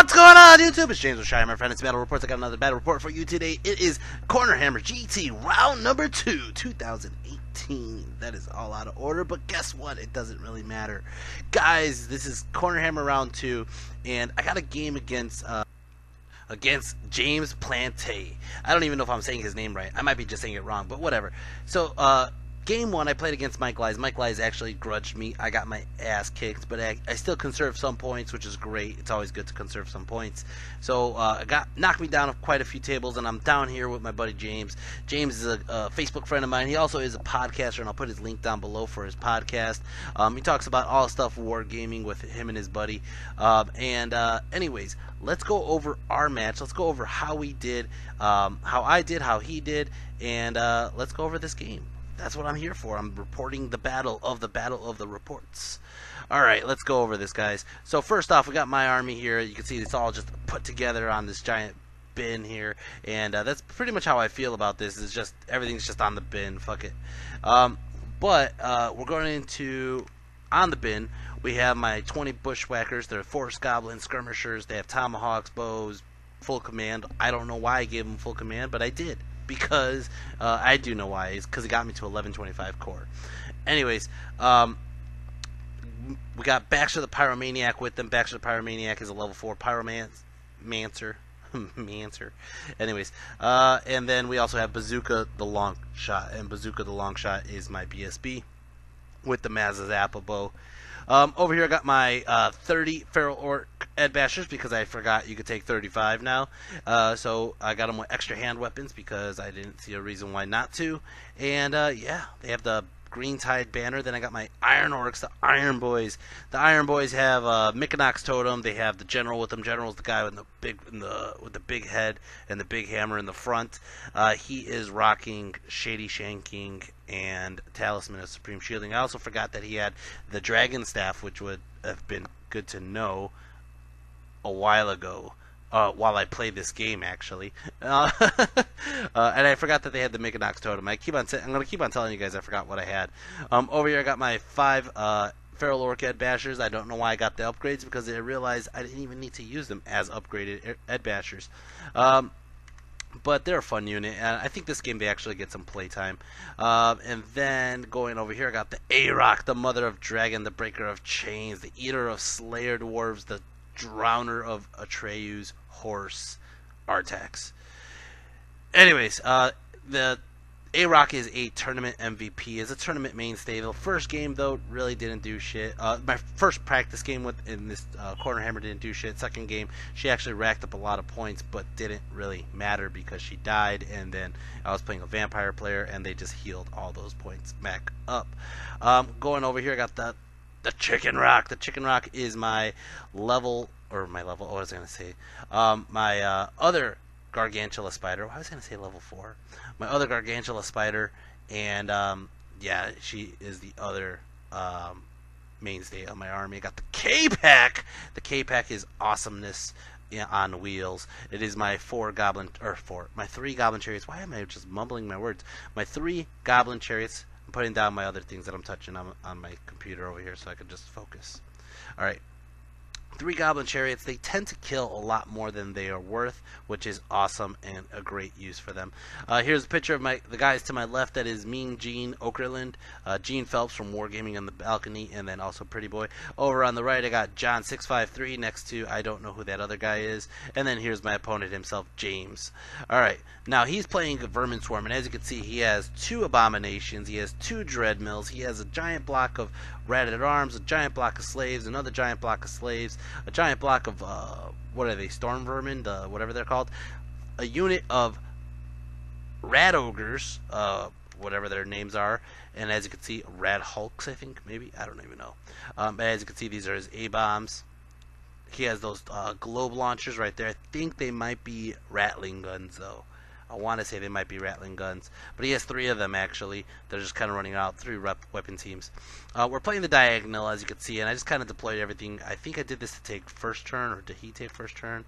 What's going on, YouTube? It's James with my friend. It's Battle Reports. I got another battle report for you today. It is CornerHammer GT round number 2, 2018. That is all out of order, but guess what? It doesn't really matter. Guys, this is CornerHammer round 2, and I got a game against James Plante. I don't even know if I'm saying his name right. I might be just saying it wrong, but whatever. So, Game 1, I played against Mike Lies. Mike Lies actually grudged me. I got my ass kicked, but I still conserved some points, which is great. It's always good to conserve some points. So, knocked me down quite a few tables, and I'm down here with my buddy James. James is a Facebook friend of mine. He also is a podcaster, and I'll put his link down below for his podcast. He talks about all stuff wargaming with him and his buddy. Anyways, let's go over our match. Let's go over how we did, how I did, how he did, and let's go over this game. That's what I'm here for. I'm reporting the battle of the reports. Alright, let's go over this, guys. So first off, we got my army here. You can see it's all just put together on this giant bin here. And that's pretty much how I feel about this. It's just, everything's just on the bin. Fuck it. We're going into, on the bin, we have my 20 bushwhackers. They're forest goblin skirmishers. They have tomahawks, bows, full command. I don't know why I gave them full command, but I did. Because I do know why. It's because it got me to 1125 core. Anyways, we got Baxter the Pyromaniac with them. Baxter the Pyromaniac is a level 4 Pyromancer. Anyways, and then we also have Bazooka the Long Shot. And Bazooka the Long Shot is my BSB with the Mazazappa bow. Over here I got my 30 Feral Orc Ed Bashers because I forgot you could take 35 now. So I got them with extra hand weapons because I didn't see a reason why not to. And yeah, they have the Green Tide banner. Then I got my Iron Orcs, the Iron Boys. The Iron Boys have Micanox totem. They have the general with them. General's the guy with the big head and the big hammer in the front. He is rocking Shady Shanking and Talisman of Supreme Shielding. I also forgot that he had the Dragon Staff, which would have been good to know a while ago. While I played this game, actually, and I forgot that they had the Micanox totem. I'm gonna keep on telling you guys I forgot what I had. Over here I got my 5 Feral Orc Ed Bashers. I don't know why I got the upgrades because I realized I didn't even need to use them as upgraded Ed Bashers. But they're a fun unit, and I think this game they actually get some playtime. And then going over here, I got the Arok, the Mother of Dragon, the Breaker of Chains, the Eater of Slayer Dwarves, the Drowner of Atreyu's Horse Artax. Anyways, the Arok is a tournament MVP, is a tournament mainstay. The first game though really didn't do shit. My first practice game in this CornerHammer didn't do shit. Second game she actually racked up a lot of points, but didn't really matter because she died. And then I was playing a vampire player, and they just healed all those points back up. Going over here, I got the Chicken Rock. The Chicken Rock is my level. What was I going to say? My other Gargantula Spider. Why was I going to say level 4? My other Gargantula Spider, and yeah, she is the other mainstay of my army. I got the K-Pack. The K-Pack is awesomeness on wheels. It is my 3 Goblin Chariots. Why am I just mumbling my words? My 3 Goblin Chariots. I'm putting down my other things that I'm touching on my computer over here so I can just focus. Alright. 3 Goblin Chariots. They tend to kill a lot more than they are worth, which is awesome and a great use for them. Here's a picture of the guys to my left. That is Mean Gene Okerlund, Gene Phelps from Wargaming on the Balcony, and then also Pretty Boy. Over on the right, I got John 653 next to, I don't know who that other guy is. And then here's my opponent himself, James. Alright, now he's playing a Vermin Swarm, and as you can see, he has 2 Abominations, he has 2 Dreadmills, he has a giant block of Rat-at-Arms, a giant block of Slaves, another giant block of Slaves, a giant block of, what are they, Storm Vermin, whatever they're called, a unit of Rat Ogres, whatever their names are, and as you can see, Rat Hulks, I think, maybe, I don't even know. As you can see, these are his A-bombs. He has those globe launchers right there. I think they might be Rattling guns, though. I want to say they might be Rattling guns, but he has 3 of them actually. They're just kind of running out, 3 weapon teams. We're playing the diagonal, as you can see, and I just kind of deployed everything. I think I did this to take first turn, or did he take first turn?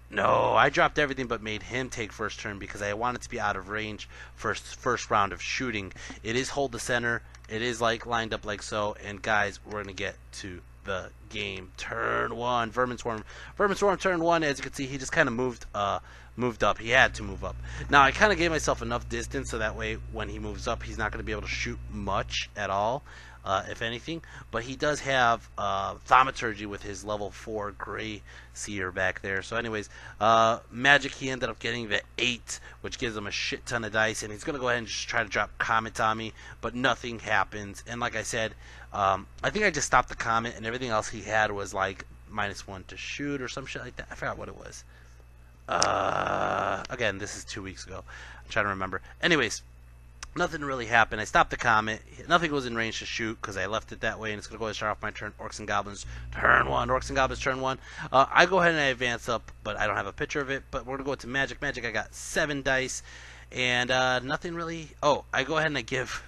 No, I dropped everything but made him take first turn because I wanted to be out of range first round of shooting. It is hold the center. It is like lined up like so, and guys, we're gonna get to the game. Turn 1, Vermin Swarm. Vermin Swarm turn 1, as you can see, he just kind of moved up. He had to move up. Now, I kind of gave myself enough distance so that way when he moves up, he's not going to be able to shoot much at all, if anything. But he does have Thaumaturgy with his level 4 Gray Seer back there. So anyways, Magic, he ended up getting the 8, which gives him a shit ton of dice. And he's going to go ahead and just try to drop Comet on me, but nothing happens. And like I said, I think I just stopped the Comet, and everything else he had was like -1 to shoot or some shit like that. I forgot what it was. Again, this is 2 weeks ago. I'm trying to remember. Anyways, nothing really happened. I stopped the Comet. Nothing was in range to shoot because I left it that way, and it's going to go ahead and start off my turn. Orcs and Goblins, turn 1. Orcs and Goblins, turn 1. I go ahead and I advance up, but I don't have a picture of it. But we're going to go into Magic. Magic, I got 7 dice, and nothing really... Oh, I go ahead and I give...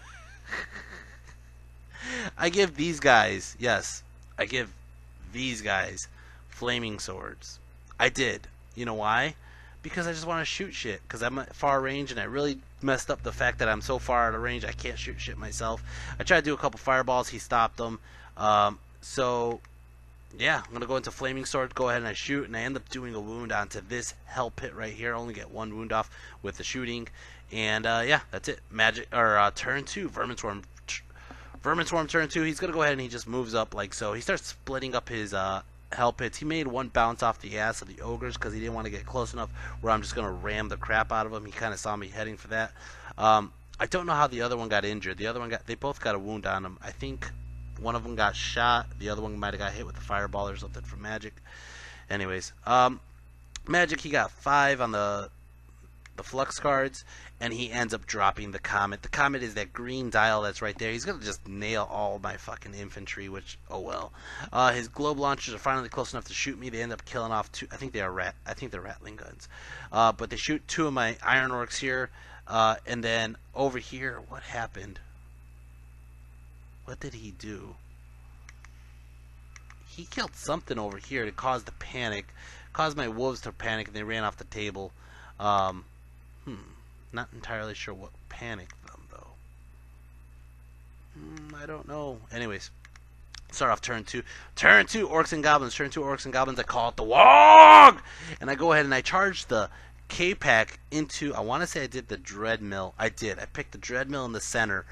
I give these guys... Yes, I give these guys Flaming Swords. I did. You know why? Because I just want to shoot shit. Because I'm at far range, and I really messed up the fact that I'm so far out of range I can't shoot shit myself. I tried to do a couple fireballs. He stopped them. So, yeah, I'm going to go into Flaming Sword, go ahead and I shoot, and I end up doing a wound onto this Hell Pit right here. I only get 1 wound off with the shooting. And, yeah, that's it. Magic, or turn 2, Vermin Swarm. Vermin Swarm turn 2. He's going to go ahead and he just moves up like so. He starts splitting up his... Hell Pits. He made 1 bounce off the ass of the ogres because he didn't want to get close enough where I'm just going to ram the crap out of him. He kind of saw me heading for that. I don't know how the other one got injured. The other one they both got a wound on them. I think one of them got shot. The other one might have got hit with the fireball or something from Magic. Anyways, Magic, he got 5 on the Flux cards, and he ends up dropping the Comet. The Comet is that green dial that's right there. He's going to just nail all my fucking infantry, which, oh well. His globe launchers are finally close enough to shoot me. They end up killing off 2, I think they're Ratling guns. But they shoot 2 of my Iron Orcs here, and then over here, what happened? What did he do? He killed something over here to cause the panic, caused my wolves to panic, and they ran off the table. Not entirely sure what panicked them, though. I don't know. Anyways, start off turn 2. Turn 2, Orcs and Goblins. Turn 2, Orcs and Goblins. I call it the Wog! And I go ahead and I charge the K-Pack into... I want to say I did the Dread Mill. I did. I picked the Dread Mill in the center.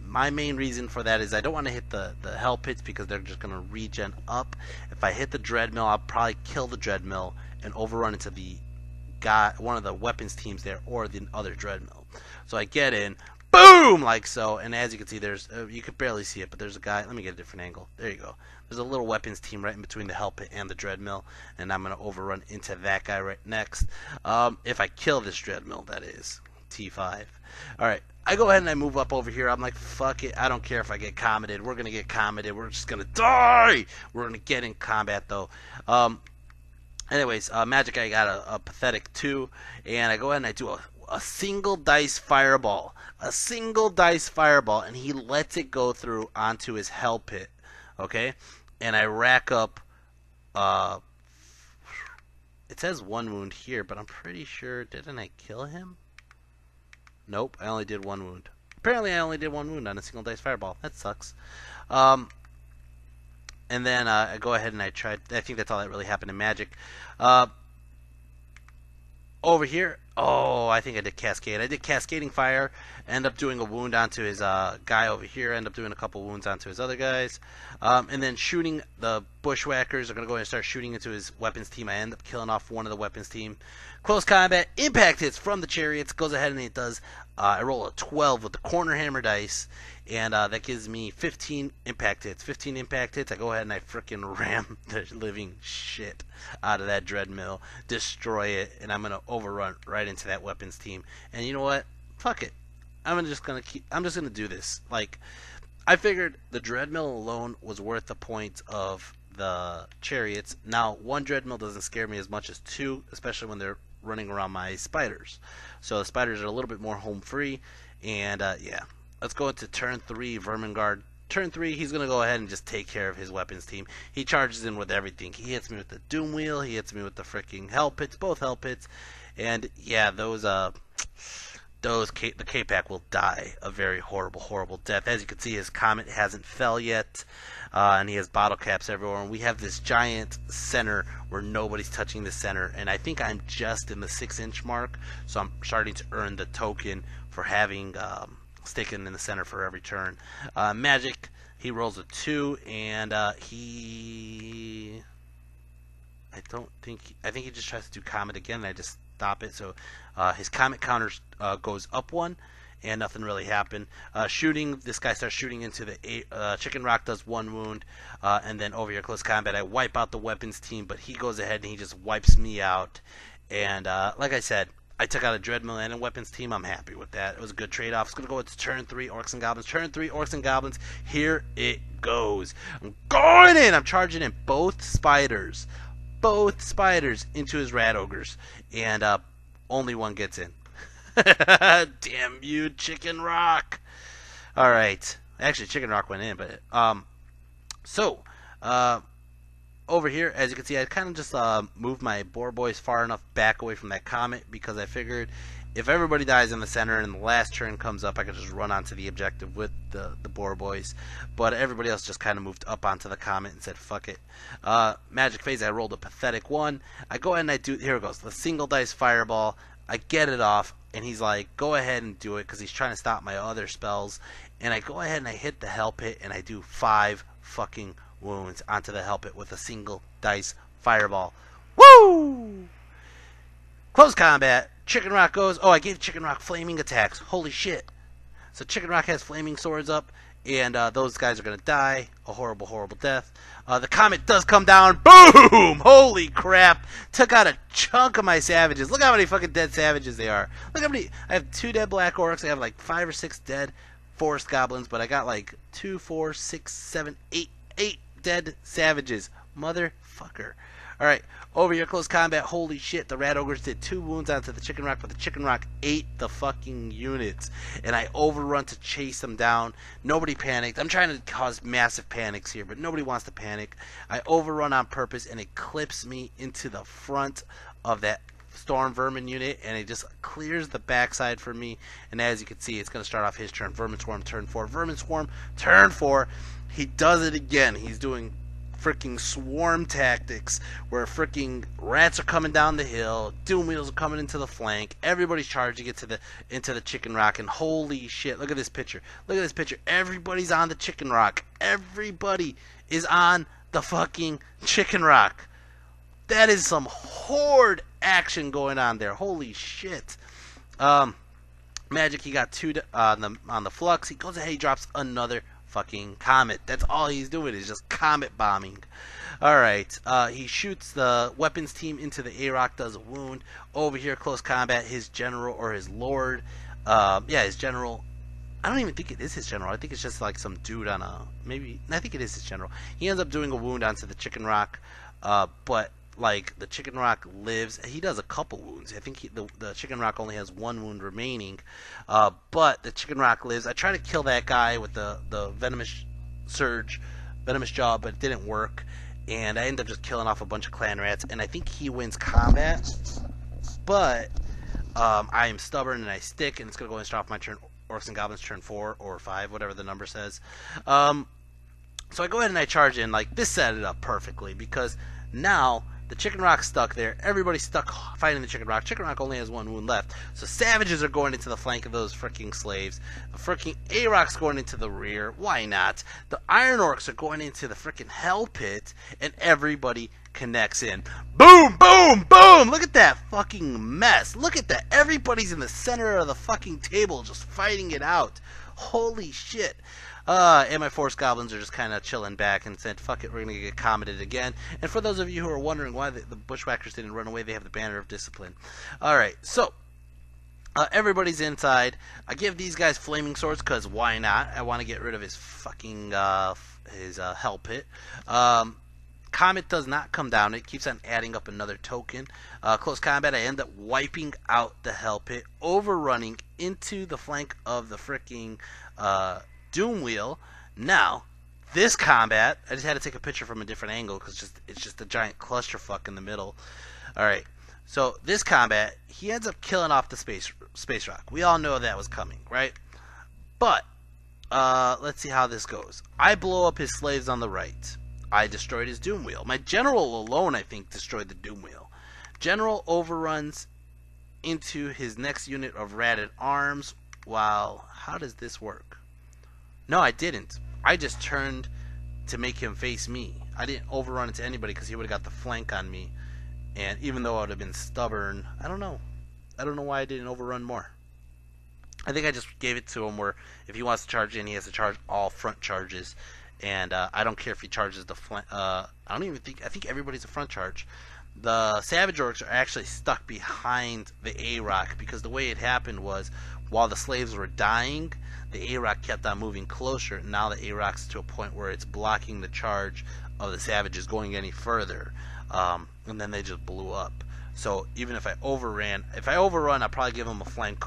My main reason for that is I don't want to hit the Hell Pits because they're just going to regen up. If I hit the Dread Mill, I'll probably kill the Dread Mill and overrun into the... one of the weapons teams there or the other Dreadmill. So I get in, boom, like so, and as you can see, there's you can barely see it, but there's a guy. Let me get a different angle. There you go. There's a little weapons team right in between the Hell Pit and the Dreadmill, and I'm gonna overrun into that guy right next. If I kill this Dreadmill, that is T5. All right, I go ahead and I move up over here. I'm like, fuck it. I don't care if I get commented. We're gonna get commented. We're just gonna die. We're gonna get in combat though. Anyways, Magic, I got a pathetic 2, and I go ahead and I do a single dice fireball. A single dice fireball, and he lets it go through onto his Hell Pit, okay? And I rack up, it says 1 wound here, but I'm pretty sure, didn't I kill him? Nope, I only did 1 wound. Apparently I only did 1 wound on a single dice fireball. That sucks. And then I go ahead and I tried. I think that's all that really happened in Magic. Over here, oh, I think I did Cascade. I did Cascading Fire. End up doing a wound onto his guy over here. End up doing a couple wounds onto his other guys. And then shooting the Bushwhackers are going to go ahead and start shooting into his weapons team. I end up killing off one of the weapons team. Close combat, impact hits from the chariots. Goes ahead and it does. I roll a 12 with the CornerHammer dice. And that gives me 15 impact hits. 15 impact hits. I go ahead and I frickin' ram the living shit out of that Dreadmill. Destroy it. And I'm going to overrun right into that weapons team. And you know what? Fuck it. I'm just going to do this. Like, I figured the Dreadmill alone was worth the point of the chariots. Now, 1 Dreadmill doesn't scare me as much as 2, especially when they're running around my spiders. So the spiders are a little bit more home free. And, yeah. Let's go into turn 3, Vermin Guard. Turn 3, he's going to go ahead and just take care of his weapons team. He charges in with everything. He hits me with the Doom Wheel. He hits me with the freaking Hell Pits, both Hell Pits. And, yeah, those the K-Pack will die a very horrible, horrible death. As you can see, his comet hasn't fell yet, and he has bottle caps everywhere. And we have this giant center where nobody's touching the center, and I think I'm just in the 6-inch mark, so I'm starting to earn the token for having sticking in the center for every turn. Magic, he rolls a 2, and I think he just tries to do comet again, and I just stop it. So his comet counter goes up 1, and nothing really happened. Shooting, this guy starts shooting into the Chicken Rock, does 1 wound, and then over here close combat, I wipe out the weapons team, but he goes ahead and he just wipes me out. And like I said, I took out a Dreadmill and a weapons team. I'm happy with that. It was a good trade-off. It's going to go into turn 3, Orcs and Goblins. Turn 3, Orcs and Goblins. Here it goes. I'm going in. I'm charging in both spiders into his rat ogres, and only one gets in. Damn you, Chicken Rock. Alright, actually Chicken Rock went in, but over here, as you can see, I kind of just moved my boar boys far enough back away from that comet, because I figured if everybody dies in the center and the last turn comes up, I could just run onto the objective with the boar boys. But everybody else just kind of moved up onto the comet and said, fuck it. Magic phase, I rolled a pathetic 1. I go ahead and I do, here it goes, the single dice fireball. I get it off, and he's like, go ahead and do it, because he's trying to stop my other spells. And I go ahead and I hit the hell pit, and I do 5 fucking wounds onto the hell pit with a single dice fireball. Woo! Close combat. Chicken Rock goes, oh, I gave Chicken Rock flaming attacks. Holy shit. So Chicken Rock has flaming swords up, and those guys are going to die. A horrible, horrible death. The comet does come down. Boom! Holy crap. Took out a chunk of my savages. Look how many fucking dead savages they are. Look how many. I have 2 dead black orcs. I have like 5 or 6 dead forest goblins, but I got like 2, 4, 6, 7, 8 dead savages. Motherfucker. Alright, over here, close combat. Holy shit, the rat ogres did 2 wounds onto the Chicken Rock, but the Chicken Rock ate the fucking units. And I overrun to chase them down. Nobody panicked. I'm trying to cause massive panics here, but nobody wants to panic. I overrun on purpose, and it clips me into the front of that Storm Vermin unit, and it just clears the backside for me. And as you can see, it's going to start off his turn. Vermin Swarm, turn 4. Vermin Swarm, turn 4. He does it again. He's doing freaking swarm tactics where freaking rats are coming down the hill, doom wheels are coming into the flank, everybody's charging it into the Chicken Rock, and holy shit, look at this picture. Look at this picture. Everybody's on the Chicken Rock. Everybody is on the fucking Chicken Rock. That is some horde action going on there. Holy shit. Magic, he got 2 on the flux. He goes ahead, he drops another fucking comet. That's all he's doing, is just comet bombing. Alright, he shoots the weapons team into the A-Rock, does a wound. Over here, close combat, his general or his lord, his general, I don't even think it is his general, I think it's just like some dude on a, I think it is his general. He ends up doing a wound onto the Chicken Rock, but like the Chicken Rock lives. He does a couple wounds. I think the Chicken Rock only has 1 wound remaining, but the Chicken Rock lives. I try to kill that guy with the venomous surge, venomous jaw, but it didn't work, and I end up just killing off a bunch of clan rats. And I think he wins combat, but I am stubborn and I stick, and it's gonna go and start off my turn. Orcs and Goblins turn 4 or 5, whatever the number says. So I go ahead and I charge in. Like, this set it up perfectly, because now the Chicken Rock's stuck there. Everybody's stuck fighting the Chicken Rock. Chicken Rock only has 1 wound left. So savages are going into the flank of those freaking slaves. The freaking A-Rock's going into the rear. Why not? The Iron Orcs are going into the freaking Hell Pit. And everybody connects in. Boom, boom, boom! Look at that fucking mess. Look at that. Everybody's in the center of the fucking table just fighting it out. Holy shit. And my Forest Goblins are just kind of chilling back and said, fuck it, we're going to get commented again. And for those of you who are wondering why the Bushwhackers didn't run away, they have the Banner of Discipline. Alright, so everybody's inside. I give these guys flaming swords because why not? I want to get rid of his fucking Hell Pit. Comet does not come down. It keeps on adding up another token. Close combat, I end up wiping out the Hell Pit, overrunning into the flank of the freaking Doom Wheel. Now, this combat, I just had to take a picture from a different angle because it's just a giant clusterfuck in the middle. Alright, So this combat, he ends up killing off the space rock. We all know that was coming, right? But let's see how this goes. I blow up his slaves on the right. I destroyed his doom wheel. My general alone, I think, destroyed the doom wheel. General overruns into his next unit of ratted arms. While how does this work? No, I didn't. I just turned to make him face me. I didn't overrun into anybody because he would have got the flank on me. And even though I would have been stubborn, I don't know. I don't know why I didn't overrun more. I think I just gave it to him where if he wants to charge in, he has to charge all front charges. And I don't care if he charges the flank. I think everybody's a front charge. The Savage Orcs are actually stuck behind the A-Rock because the way it happened was while the slaves were dying, the A-Rock kept on moving closer. And now the A-Rock's to a point where it's blocking the charge of the Savages going any further. And then they just blew up. So even if I overrun, I'd probably give him a flank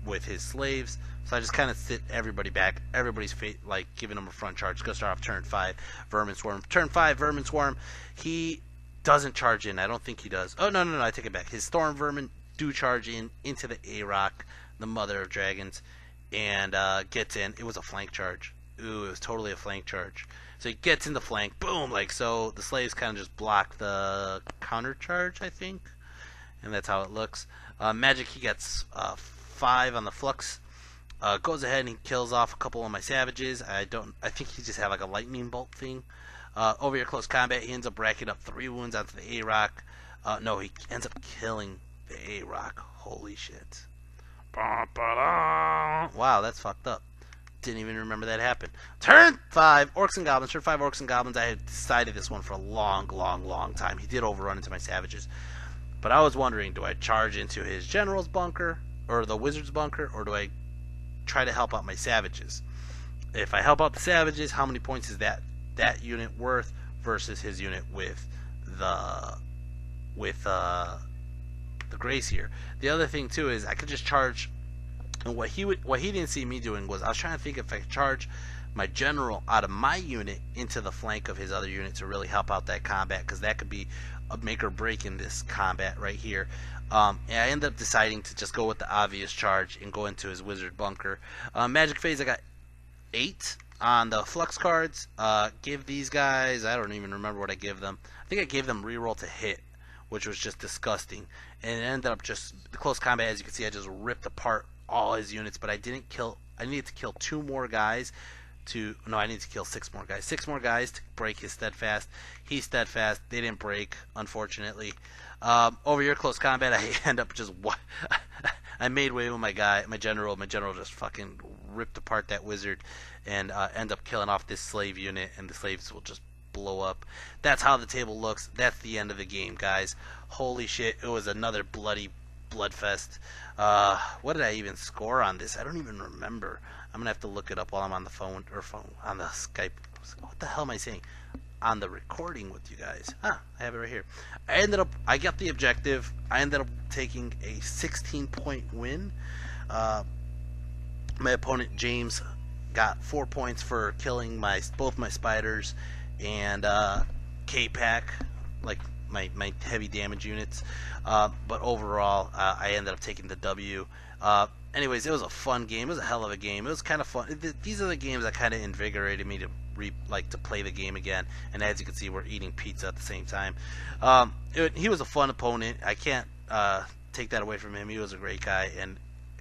with his slaves. So I just kind of sit everybody back. Everybody's like giving him a front charge. Go start off turn 5, Vermin Swarm. Turn 5, Vermin Swarm. He doesn't charge in. I don't think he does. Oh, no, I take it back. His Storm Vermin do charge in into the A-Rock, the Mother of Dragons, and gets in. It was a flank charge. Ooh, it was totally a flank charge. So he gets in the flank, boom, like so. The slaves kind of just block the counter charge, I think, and that's how it looks. Magic, he gets 5 on the flux. Goes ahead and he kills off a couple of my savages. I think he just had like a lightning bolt thing. Over your close combat, he ends up racking up 3 wounds onto the A-Rock. No, he ends up killing the A-Rock. Holy shit. Wow, that's fucked up. Didn't even remember that happened. Turn 5, Orcs and Goblins. Turn 5, Orcs and Goblins. I had decided this one for a long time. He did overrun into my savages. But I was wondering, do I charge into his general's bunker or the wizard's bunker, or do I try to help out my savages? If I help out the savages, how many points is that unit worth versus his unit with the Gracier? The other thing too is I could just charge. And what he didn't see me doing was I was trying to think if I could charge my general out of my unit into the flank of his other unit to really help out that combat, because that could be a make or break in this combat right here. And I ended up deciding to just go with the obvious charge and go into his wizard bunker. Magic phase, I got 8 on the flux cards. Give these guys, I don't even remember what I give them. I think I gave them reroll to hit, which was just disgusting. And it ended up just the close combat. As you can see, I just ripped apart all his units, but I didn't kill. I needed to kill 2 more guys I need to kill 6 more guys. 6 more guys to break his steadfast. He's steadfast. They didn't break, unfortunately. Over your close combat, I end up just I made way with my general. My general just fucking ripped apart that wizard and end up killing off this slave unit, and the slaves will just blow up. That's how the table looks. That's the end of the game, guys. Holy shit, it was another bloody bloodfest. What did I even score on this? I don't even remember. I'm gonna have to look it up while I'm on the phone on the Skype. What the hell am I saying? On the recording with you guys. I have it right here. I got the objective. I ended up taking a 16-point win. My opponent James got 4 points for killing both my spiders and K-Pack, like my heavy damage units. But overall, I ended up taking the W. Anyways, it was a fun game. It was a hell of a game. It was kind of fun. These are the games that kind of invigorated me to play the game again. And as you can see, we're eating pizza at the same time. He was a fun opponent. I can't take that away from him. He was a great guy, and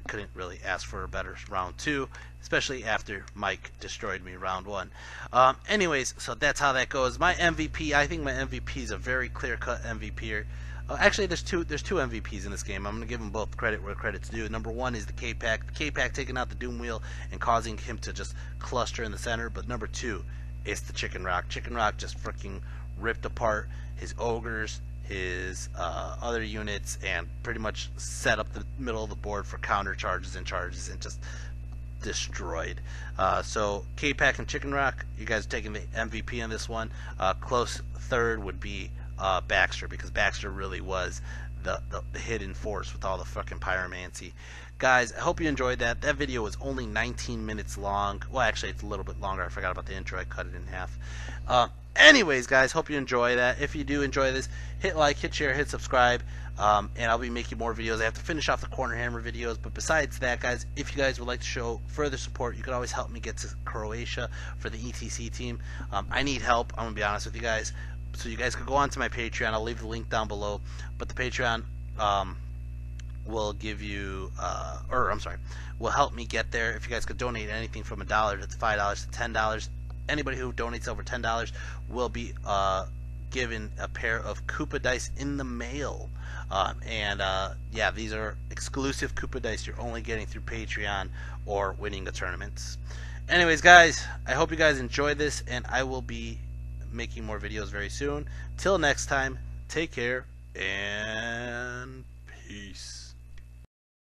couldn't really ask for a better round 2, especially after Mike destroyed me round 1. Anyways, so that's how that goes. My MVP, I think my MVP is a very clear-cut MVP. Actually, there's two MVPs in this game. I'm going to give them both credit where credit's due. Number 1 is the K-Pack. The K-Pack taking out the Doom Wheel and causing him to just cluster in the center. But number 2 is the Chicken Rock. Chicken Rock just freaking ripped apart his ogres, his other units, and pretty much set up the middle of the board for counter charges and just destroyed. So K-Pack and Chicken Rock, you guys are taking the MVP on this one. Close third would be Baxter, because Baxter really was the hidden force with all the fucking pyromancy. Guys, I hope you enjoyed that. That video was only 19 minutes long. Well, actually, it's a little bit longer. I forgot about the intro. I cut it in half. Anyways, guys, hope you enjoy that. If you do enjoy this, hit like, hit share, hit subscribe, and I'll be making more videos. I have to finish off the CornerHammer videos, but besides that, guys, if you guys would like to show further support, you can always help me get to Croatia for the ETC team. I need help, I'm going to be honest with you guys, so you guys can go on to my Patreon. I'll leave the link down below, but the Patreon will give you, will help me get there. If you guys could donate anything from $1 to $5 to $10, anybody who donates over $10 will be given a pair of Koopa dice in the mail. Yeah, these are exclusive Koopa dice you're only getting through Patreon or winning the tournaments. Anyways, guys, I hope you guys enjoyed this, and I will be making more videos very soon. Till next time, take care and peace.